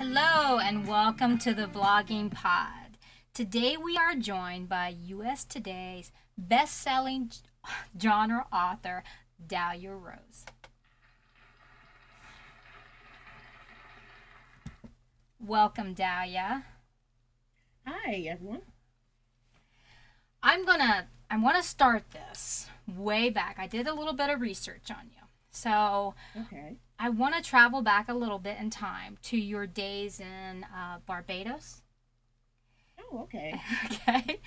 Hello and welcome to the Vlogging Pod. Today we are joined by US Today's best-selling genre author, Dahlia Rose. Welcome, Dahlia. Hi, everyone. I want to start this way back. I did a little bit of research on you. So Okay. I want to travel back a little bit in time to your days in Barbados. Oh, okay. Okay.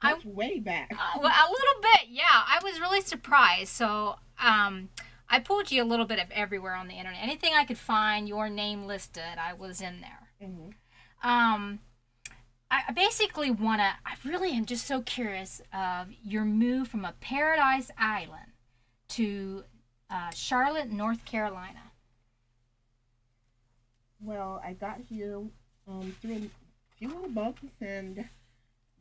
That's way back. Well, a little bit, yeah. I was really surprised. So I pulled you a little bit of everywhere on the internet. Anything I could find your name listed, I was in there. hmm Um, I basically want to, I really am just so curious of your move from a paradise island to Charlotte, North Carolina. Well, I got here through a few little bumps, and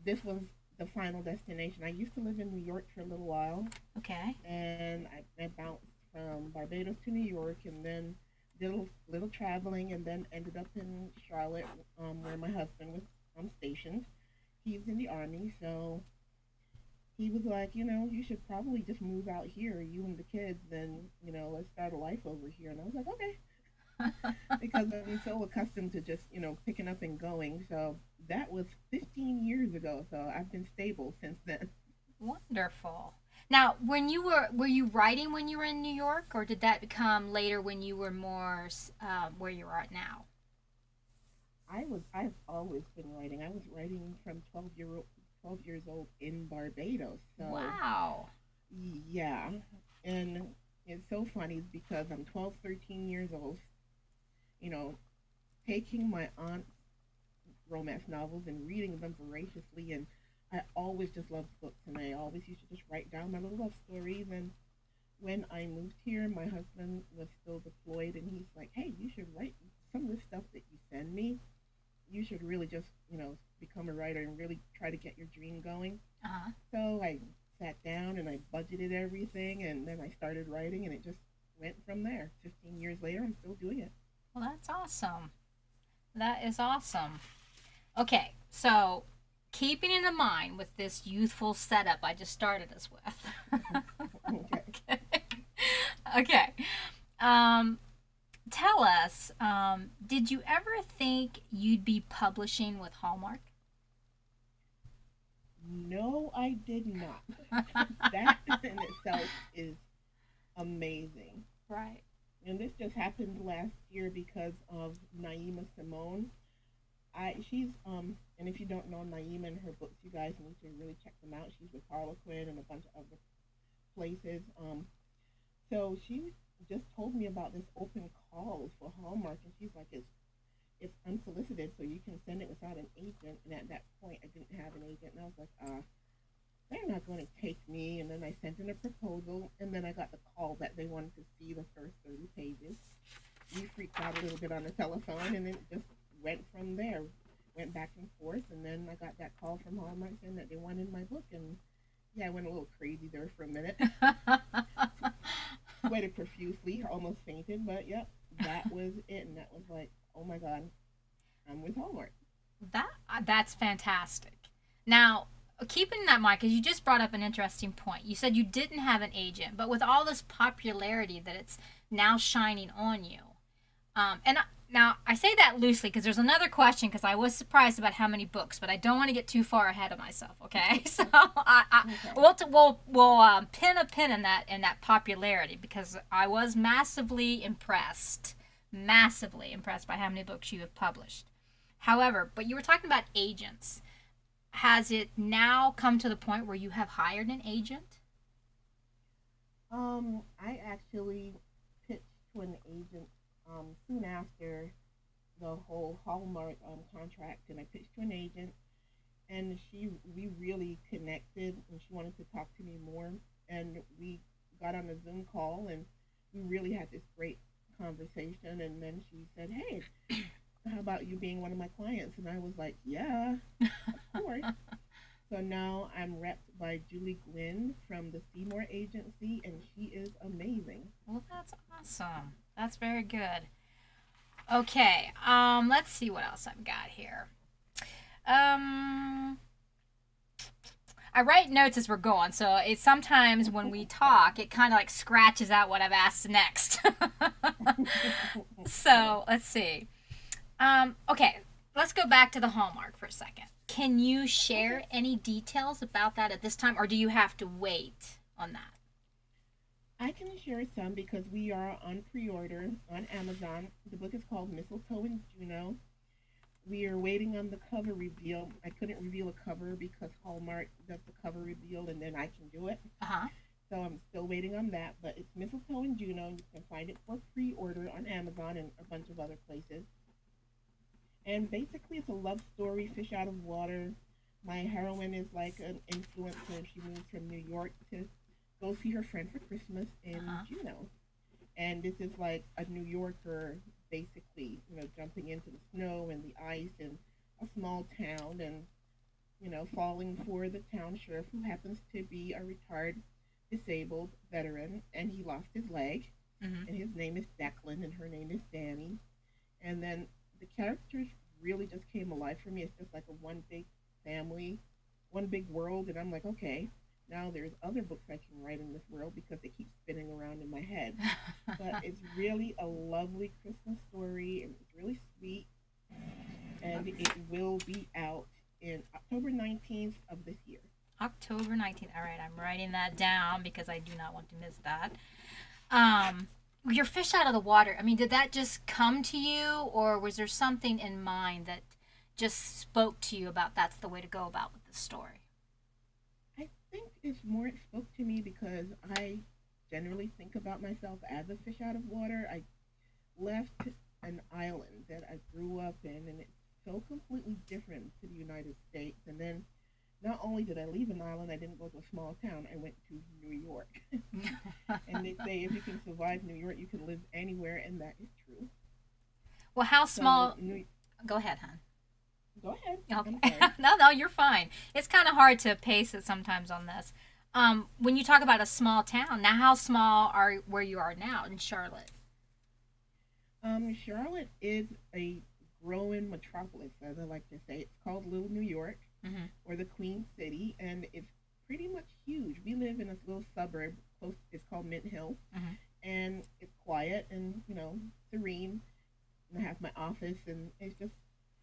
this was the final destination. I used to live in New York for a little while, Okay. and I bounced from Barbados to New York, and then did a little traveling, and then ended up in Charlotte, where my husband was stationed. He's in the army, so he was like, you should probably just move out here, you and the kids, and let's start a life over here. And I was like, okay, because I'm so accustomed to just picking up and going. So that was 15 years ago. So I've been stable since then. Wonderful. Now, were you writing when you were in New York, or did that come later when you were more where you are at now? I've always been writing. I was writing from 12 years old in Barbados. So Wow. yeah, and it's so funny because I'm 12, 13 years old. You know, taking my aunt's romance novels and reading them voraciously, and I always just loved books, and I always used to just write down my little love stories. And when I moved here, my husband was still deployed, and he's like, "Hey, you should write some of the stuff that you send me. You should really just, become a writer and really try to get your dream going." Uh huh. So I sat down and I budgeted everything, and then I started writing, and it just went from there. 15 years later, I'm still doing it. Well, that's awesome. That is awesome. Okay, so keeping it in mind with this youthful setup I just started us with. Okay. Okay. Okay. Um, Tell us, did you ever think you'd be publishing with Hallmark? No, I did not. That in itself is amazing. Right. And this just happened last year because of Naima Simone. And if you don't know Naima and her books, you guys need to really check them out. She's with Harlequin and a bunch of other places. So she just told me about this open call for Hallmark, and she's like, it's unsolicited, so you can send it without an agent. And at that point, I didn't have an agent, and I was like, they're not going to take me. And then I sent in a proposal, and then I got the call that they wanted to see the first 30 pages. We freaked out a little bit on the telephone, and then it just went from there. Went back and forth, and then I got that call from Hallmark saying that they wanted my book, and yeah, I went a little crazy there for a minute. Sweated profusely, almost fainted, but yep, that was it, and that was like, oh my god, I'm with Hallmark. That's fantastic. Now, keeping that in mind, because you just brought up an interesting point. You said you didn't have an agent, but with all this popularity that it's now shining on you, now I say that loosely because there's another question because I was surprised about how many books, but I don't want to get too far ahead of myself. Okay, so Okay. we'll pin a pin in that popularity because I was massively impressed by how many books you have published. However, but you were talking about agents. Has it now come to the point where you have hired an agent? I actually pitched to an agent soon after the whole Hallmark contract, and I pitched to an agent, and we really connected, and she wanted to talk to me more, and we got on a Zoom call, and we really had this great conversation, and then she said, "Hey, how about you being one of my clients?" And I was like, "Yeah, of course." So now I'm repped by Julie Gwynn from the Seymour Agency, and she is amazing. Well, that's awesome. That's very good. Okay. Let's see what else I've got here. Um, I write notes as we're going, so it's sometimes when we talk, it kind of like scratches out what I've asked next. So let's see. Okay, let's go back to the Hallmark for a second. Can you share Okay. any details about that at this time, or do you have to wait on that? I can share some because we are on pre-order on Amazon. The book is called Mistletoe and Juno. We are waiting on the cover reveal. I couldn't reveal a cover because Hallmark does the cover reveal and then I can do it. Uh huh. So I'm still waiting on that. But it's Mistletoe and Juno. You can find it for pre-order on Amazon and a bunch of other places. And basically, it's a love story, fish out of water. My heroine is like an influencer. She moves from New York to go see her friend for Christmas Uh in huh. Juneau. And this is like a New Yorker basically, jumping into the snow and the ice in a small town and, falling for the town sheriff who happens to be a retired disabled veteran and he lost his leg Mm-hmm. and his name is Declan and her name is Danny. And then the characters really just came alive for me. It's just like a one big family, one big world, and I'm like, okay, now there's other books I can write in this world because they keep spinning around in my head. But it's really a lovely Christmas story, and it's really sweet, and it will be out in October 19th of this year. October 19th. All right, I'm writing that down because I do not want to miss that. Um, your fish out of the water. I mean, did that just come to you, or was there something in mind that just spoke to you about that's the way to go about with the story? I think it's more it spoke to me because I generally think about myself as a fish out of water. I left an island that I grew up in, and it's so completely different to the United States. And then not only did I leave an island, I didn't go to a small town. I went to New York. And they say if you can survive New York, you can live anywhere, and that is true. Well, how So, small? Go ahead, hon. go ahead. I'm Okay. sorry. No, no, you're fine. It's kind of hard to pace it sometimes on this. When you talk about a small town, now how small are where you are now in Charlotte? Charlotte is a growing metropolis, as I like to say. It's called Little New York Mm-hmm. or the Queen City, and it's pretty much huge. We live in a little suburb close. It's called Mint Hill, Mm-hmm. and it's quiet and serene. And I have my office, and it's just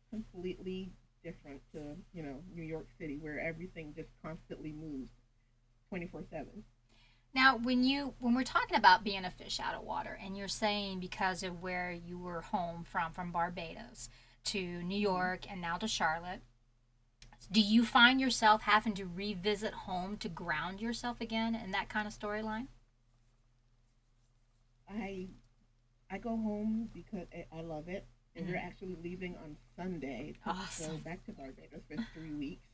completely different to New York City, where everything just constantly moves 24/7. Now, when we're talking about being a fish out of water, and you're saying because of where you were home from Barbados to New Hmm. York and now to Charlotte, do you find yourself having to revisit home to ground yourself again in that kind of storyline? I I go home because I love it, and we're Mm-hmm. actually leaving on Sunday to go Awesome. back to Barbados for 3 weeks,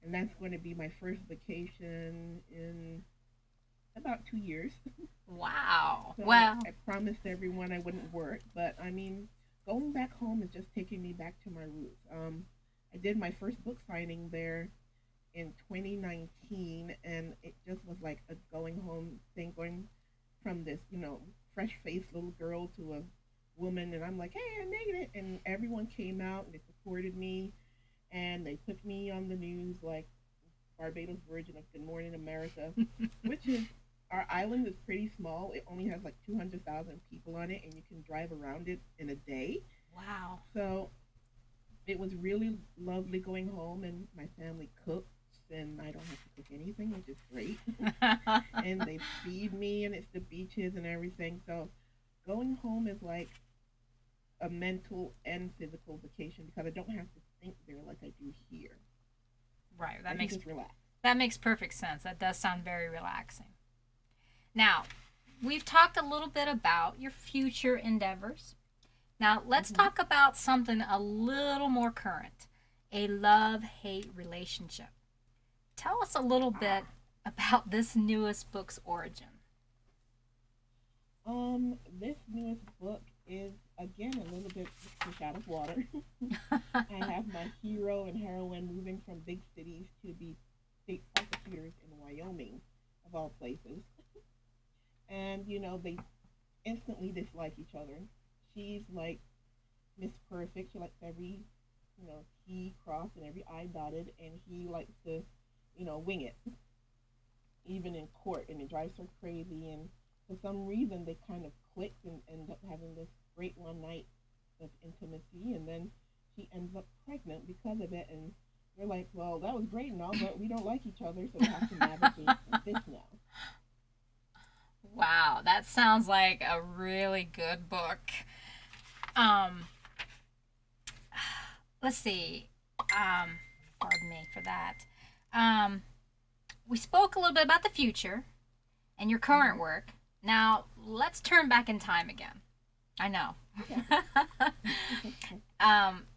and that's going to be my first vacation in about 2 years. Wow. So Well, I promised everyone I wouldn't work, but I mean, going back home is just taking me back to my roots. I did my first book signing there in 2019, and it just was like a going home thing, going from this, fresh faced little girl to a woman. And I'm like, hey, I made it. And everyone came out and they supported me, and they put me on the news like Barbados version of Good Morning America, which is our island is pretty small. It only has like 200,000 people on it, and you can drive around it in a day. wow. So it was really lovely going home, and my family cooks, and I don't have to cook anything, which is great. And they feed me, and it's the beaches and everything. So going home is like a mental and physical vacation because I don't have to think there like I do here. Right. I can just relax. That makes perfect sense. That does sound very relaxing. Now, we've talked a little bit about your future endeavors. Now, let's Hmm. talk about something a little more current, a love hate relationship. Tell us a little bit about this newest book's origin. This newest book is again a little bit fish out of water. I have my hero and heroine moving from big cities to be state prosecutors in Wyoming, of all places. And they instantly dislike each other. She's like Miss Perfect. She likes every, T crossed and every I dotted, and he likes to, wing it, even in court, and it drives her crazy. And for some reason, they kind of clicked and end up having this great one night of intimacy, and then she ends up pregnant because of it. And they're like, well, that was great and all, but we don't like each other, so we have to navigate this now. Wow, that sounds like a really good book. Um, let's see. Pardon me for that. Um, we spoke a little bit about the future and your current work. Now, let's turn back in time again. I know.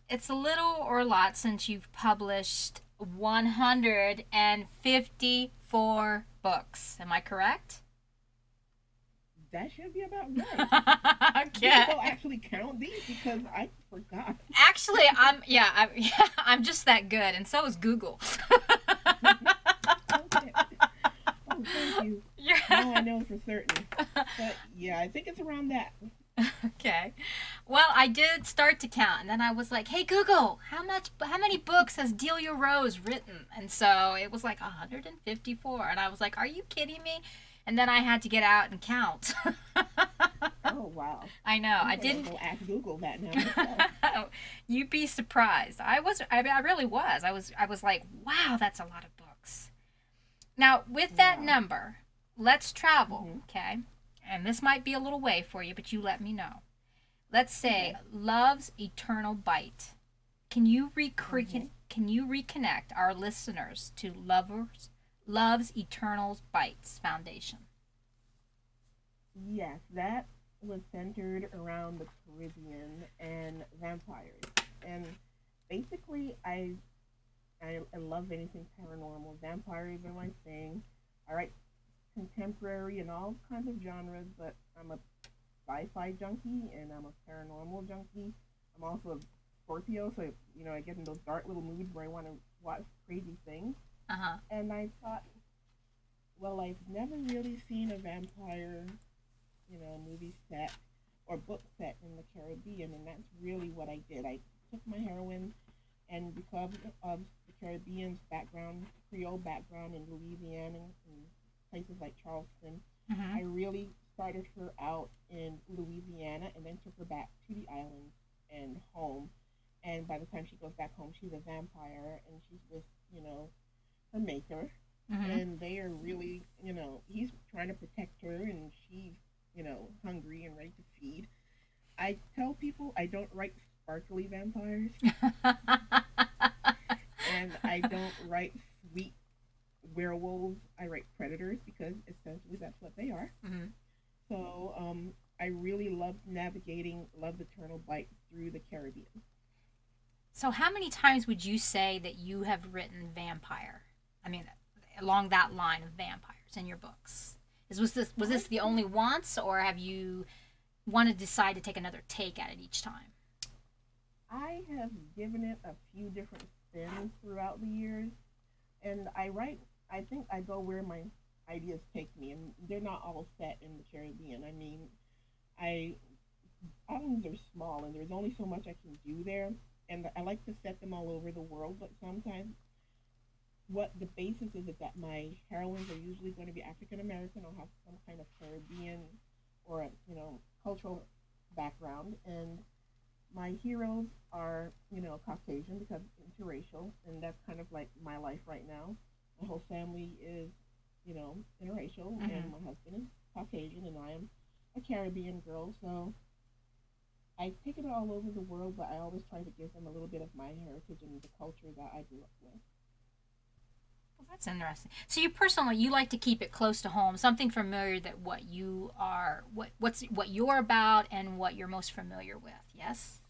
It's a little or a lot since you've published 154 books. Am I correct? That should be about right. Okay. People actually count these because I forgot. Actually, I'm just that good, and so is Google. Okay. Oh, thank you. Yeah. Now I know for certain. But yeah, I think it's around that. Okay. Well, I did start to count, and then I was like, "Hey Google, how many books has Dahlia Rose written?" And so it was like 154, and I was like, "Are you kidding me?" And then I had to get out and count. Oh wow! I know. I'm I gonna didn't. go ask Google that now myself. You'd be surprised. I was. I really was. I was like, "Wow, that's a lot of books." Now, with that Wow. number, let's travel. Hmm. Okay. And this might be a little way for you, but you let me know. Let's say Okay. Love's Eternal Bite. Can you Hmm. can you reconnect our listeners to Love's Eternal Bites Foundation? Yes, that was centered around the Caribbean and vampires. And basically, I love anything paranormal. Vampires are my thing. I write contemporary and all kinds of genres, but I'm a sci-fi junkie and I'm a paranormal junkie. I'm also a Scorpio, so I get in those dark little moods where I want to watch crazy things. Uh huh. And I thought, well, I've never really seen a vampire, movie set or book set in the Caribbean, and that's really what I did. I took my heroine, and because of the Caribbean's background, Creole background in Louisiana and places like Charleston, Mhm. I really started her out in Louisiana and then took her back to the islands and home. And by the time she goes back home, she's a vampire and she's with, her maker. Mhm. And they are really, he's trying to protect her and she's, hungry and ready to feed. I tell people I don't write sparkly vampires and I don't write sweet werewolves. I write predators because essentially that's what they are. Mhm. So I really loved navigating Love's Eternal Bite through the Caribbean. So, how many times would you say that you have written vampire? I mean, along that line of vampires in your books. Was I this the think only once, or have you want to decide to take another take at it each time? I have given it a few different spins throughout the years, and I write. I think I go where my ideas take me, and they're not all set in the Caribbean. I mean, I islands are small, and there's only so much I can do there, and I like to set them all over the world. But sometimes, what the basis is that my heroines are usually going to be African American or have some kind of Caribbean or cultural background, and my heroes are, Caucasian because interracial, and that's kind of like my life right now. My whole family is, interracial, Mm-hmm. and my husband is Caucasian, and I am a Caribbean girl. So I take it all over the world, but I always try to give them a little bit of my heritage and the culture that I grew up with. Well, that's interesting. So, you like to keep it close to home, something familiar that what you are, what you're about, and what you're most familiar with. Yes.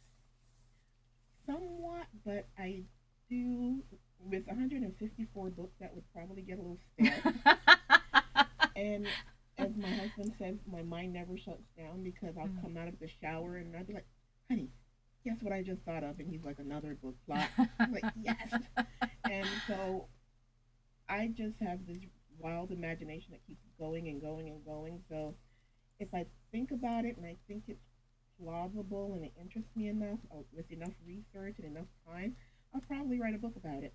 Somewhat, but I do, with 154 books, that would probably get a little stale. And as my husband says, my mind never shuts down because I'll come out of the shower and I'll be like, honey, guess what I just thought of? And he's like, another book plot. I'm like, yes. And so I just have this wild imagination that keeps going and going and going. So if I think about it and I think it's plausible and it interests me enough, with enough research and enough time, I'll probably write a book about it.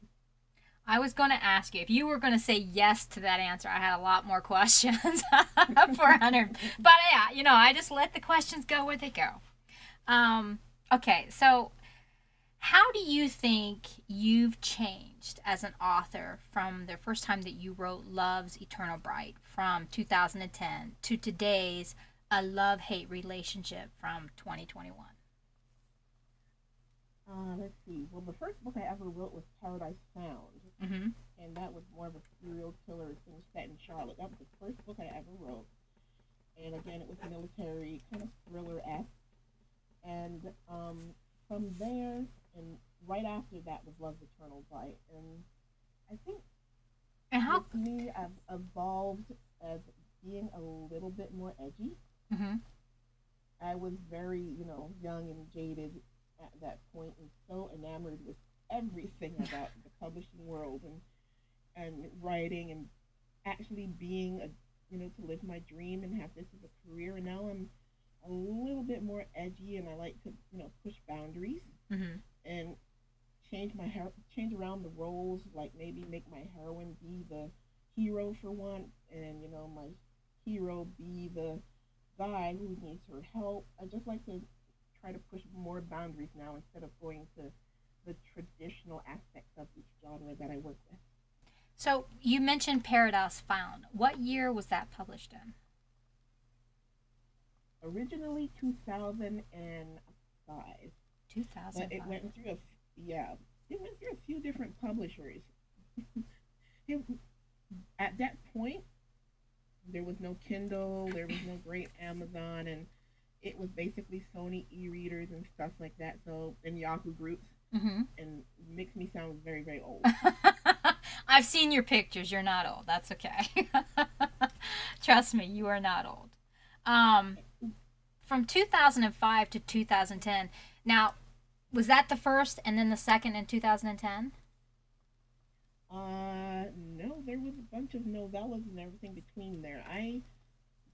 I was going to ask you if you were going to say yes to that answer. I had a lot more questions for Hunter, but yeah, I just let the questions go where they go. Okay, so how do you think you've changed as an author from the first time that you wrote Love's Eternal Bright from 2010 to today's A Love-Hate Relationship from 2021? Let's see. Well, the first book I ever wrote was Paradise Found, Mm-hmm. and that was more of a serial killer thing set in Charlotte. That was the first book I ever wrote, and again, it was military, kind of thriller esque. And from there, and right after that was Love's Eternal Bite. And I think And how? with me, I've evolved as being a little bit more edgy. Mm-hmm. I was very, young and jaded at that point and so enamored with everything about the publishing world and writing and actually being to live my dream and have this as a career. And now I'm a little bit more edgy and I like to, push boundaries Mm-hmm. and change around the roles, like maybe make my heroine be the hero for once and, my hero be the guy who needs her help. I just like to try to push more boundaries now instead of going to the traditional aspects of each genre that I work with. So you mentioned Paradise Found. What year was that published in? Originally 2005, but 2005. it went through a few different publishers. It, at that point, there was no Kindle, there was no great Amazon, and it was basically Sony e-readers and stuff like that. So in Yahoo groups, Mm-hmm. and makes me sound very very old. I've seen your pictures. You're not old. That's okay. Trust me, you are not old. Um, from 2005 to 2010. Now, was that the first and then the second in 2010? No, there was a bunch of novellas and everything between there. I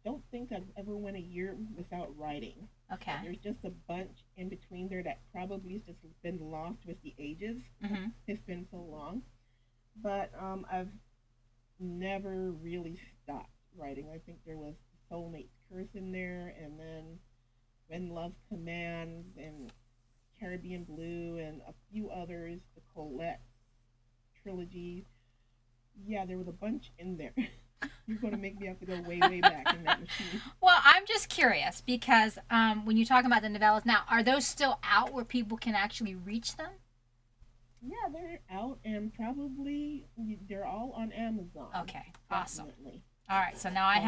don't think I've ever went a year without writing. Okay. There's just a bunch in between there that probably has just been lost with the ages. Mm-hmm. It's been so long. But I've never really stopped writing. I think there was Soulmate's Curse in there, and then When Love Commands, and Caribbean Blue, and a few others, the Colette trilogy. Yeah, there was a bunch in there. You're going to make me have to go way, way back in that machine. Well, I'm just curious because when you talk about the novellas now, are those still out where people can actually reach them? Yeah, they're out, and probably they're all on Amazon. Okay, awesome. Definitely. All right, so I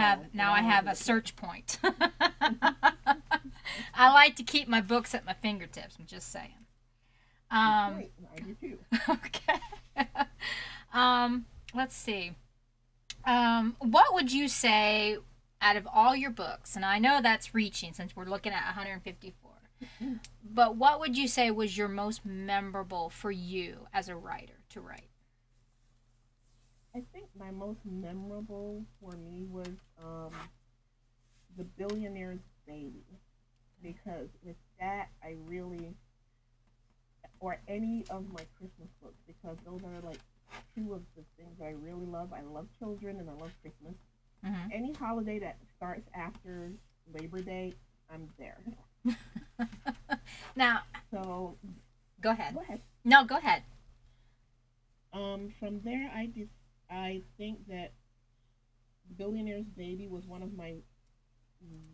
have a search point. I like to keep my books at my fingertips. I'm just saying. I do too. Okay. Let's see. What would you say out of all your books, and I know that's reaching since we're looking at 154, but what would you say was your most memorable for you as a writer to write? I think my most memorable for me was the Billionaires Baby, because with that I really, or any of my Christmas books, because those are like two of the things that I really love. I love children and I love Christmas. Mm-hmm. Any holiday that starts after Labor Day, I'm there. Now, So go ahead. go ahead. No, go ahead. From there, I think that Billionaire's Baby was one of my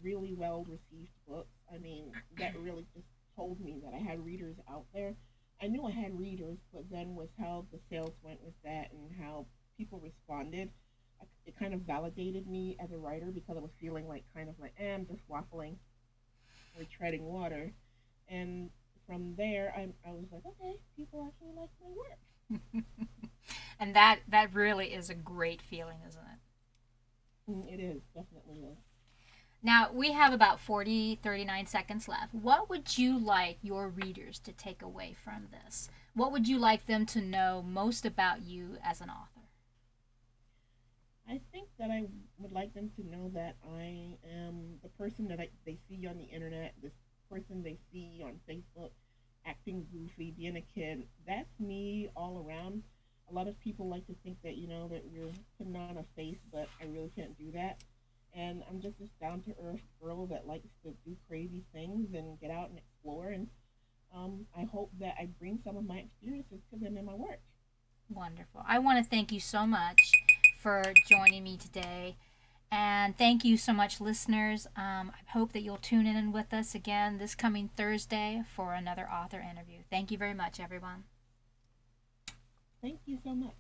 really well received books. I mean, that really just told me that I had readers out there. I knew I had readers, but then with how the sales went with that and how people responded, it kind of validated me as a writer, because I was feeling like kind of like, I'm just waffling or treading water. And from there, I was like, okay, people actually like my work. And that really is a great feeling, isn't it? It is, definitely is. Now, we have about 39 seconds left. What would you like your readers to take away from this? What would you like them to know most about you as an author? I think that I would like them to know that I am the person that they see on the internet, this person they see on Facebook acting goofy, being a kid. That's me all around. A lot of people like to think that, that we're putting on a face, but I really can't do that. And I'm just this down to earth girl that likes to do crazy things and get out and explore. And I hope that I bring some of my experiences to them in my work. Wonderful. I want to thank you so much for joining me today. And thank you so much, listeners. I hope that you'll tune in with us again this coming Thursday for another author interview. Thank you very much, everyone. Thank you so much.